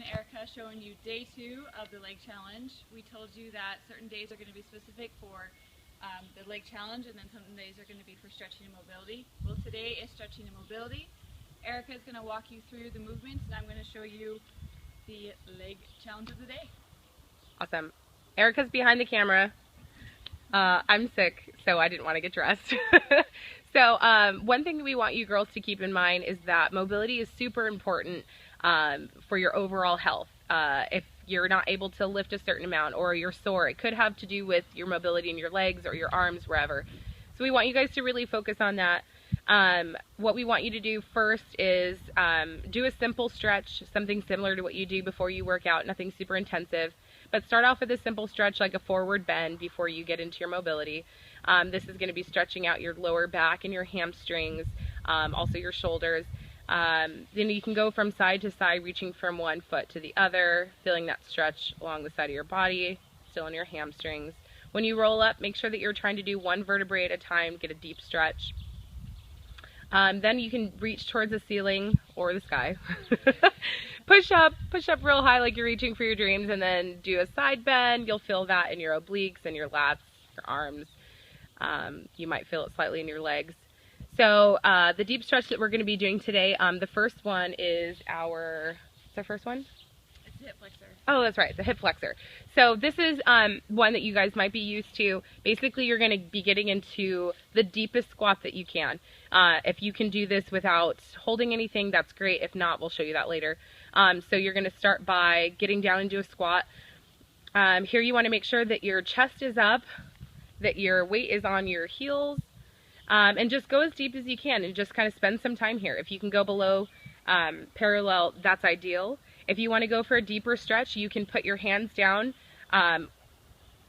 Erica showing you day 2 of the leg challenge. We told you that certain days are going to be specific for the leg challenge, and then some days are going to be for stretching and mobility. Well, today is stretching and mobility. Erica is going to walk you through the movements, and I'm going to show you the leg challenge of the day. Awesome. Erica's behind the camera. I'm sick, so I didn't want to get dressed. So one thing we want you girls to keep in mind is that mobility is super important for your overall health. If you're not able to lift a certain amount or you're sore, it could have to do with your mobility in your legs or your arms, wherever. So we want you guys to really focus on that. What we want you to do first is do a simple stretch, something similar to what you do before you work out, nothing super intensive. But start off with a simple stretch like a forward bend before you get into your mobility. This is going to be stretching out your lower back and your hamstrings, also your shoulders. Then you can go from side to side, reaching from one foot to the other, feeling that stretch along the side of your body, still in your hamstrings. When you roll up, make sure that you're trying to do one vertebrae at a time, get a deep stretch. Then you can reach towards the ceiling or the sky. push up real high like you're reaching for your dreams, and then do a side bend. You'll feel that in your obliques and your lats, your arms. You might feel it slightly in your legs. So the deep stretch that we're going to be doing today, the first one is what's the first one? It's the hip flexor. Oh, that's right, the hip flexor. So this is one that you guys might be used to. Basically, you're going to be getting into the deepest squat that you can. If you can do this without holding anything, that's great. If not, we'll show you that later. So you're going to start by getting down into a squat. Here you want to make sure that your chest is up, that your weight is on your heels, and just go as deep as you can and just kind of spend some time here. If you can go below parallel, that's ideal. If you want to go for a deeper stretch, you can put your hands down.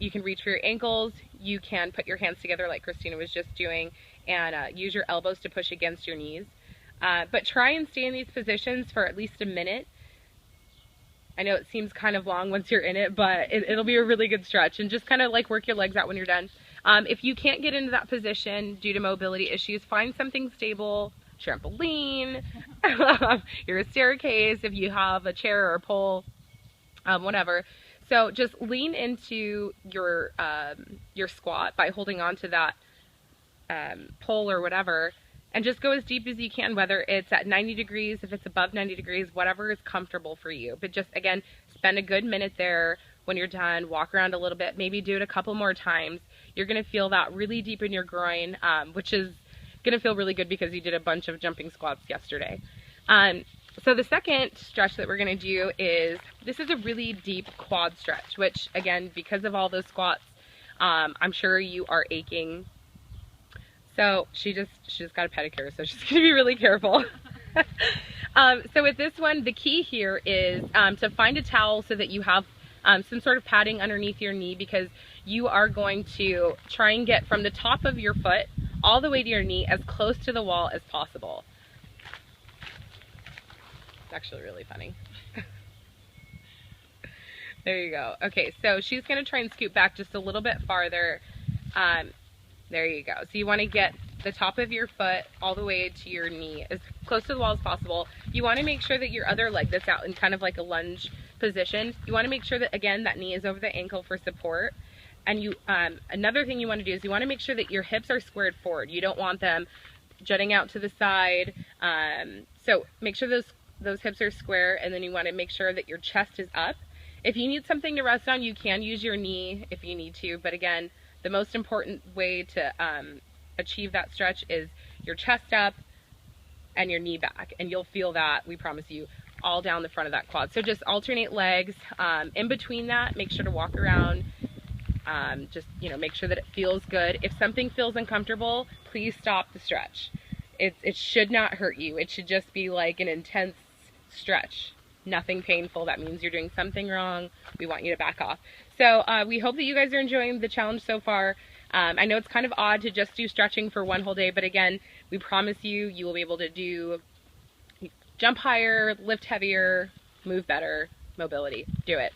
You can reach for your ankles. You can put your hands together like Christina was just doing, and use your elbows to push against your knees. But try and stay in these positions for at least a minute. I know it seems kind of long once you're in it, but it'll be a really good stretch, and just kind of like work your legs out when you're done. If you can't get into that position due to mobility issues, find something stable, trampoline, your staircase, if you have a chair or a pole, whatever. So just lean into your squat by holding on to that pole or whatever, and just go as deep as you can, whether it's at 90 degrees, if it's above 90 degrees, whatever is comfortable for you. But just, again, spend a good minute there. When you're done, walk around a little bit, maybe do it a couple more times. You're going to feel that really deep in your groin, which is going to feel really good because you did a bunch of jumping squats yesterday. So the second stretch that we're going to do is, this is a really deep quad stretch, which, again, because of all those squats, I'm sure you are aching. So she just got a pedicure, so she's going to be really careful. So with this one, the key here is to find a towel so that you have some sort of padding underneath your knee, because you are going to try and get from the top of your foot all the way to your knee as close to the wall as possible. It's actually really funny. There you go. Okay, so she's going to try and scoot back just a little bit farther. There you go. So you want to get the top of your foot all the way to your knee, as close to the wall as possible. You want to make sure that your other leg that's out in kind of like a lunge position, you want to make sure that, again, that knee is over the ankle for support. And you, another thing you want to do is you want to make sure that your hips are squared forward. You don't want them jutting out to the side. So make sure those hips are square, and then you want to make sure that your chest is up. If you need something to rest on, you can use your knee if you need to, but again, the most important way to achieve that stretch is your chest up and your knee back, and you'll feel that, we promise you, all down the front of that quad. So just alternate legs. In between that, make sure to walk around. Just, make sure that it feels good. If something feels uncomfortable, please stop the stretch. It should not hurt you. It should just be like an intense stretch. Nothing painful. That means you're doing something wrong. We want you to back off. So we hope that you guys are enjoying the challenge so far. I know it's kind of odd to just do stretching for one whole day, but again, we promise you, you will be able to jump higher, lift heavier, move better, mobility. Do it.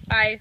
Bye.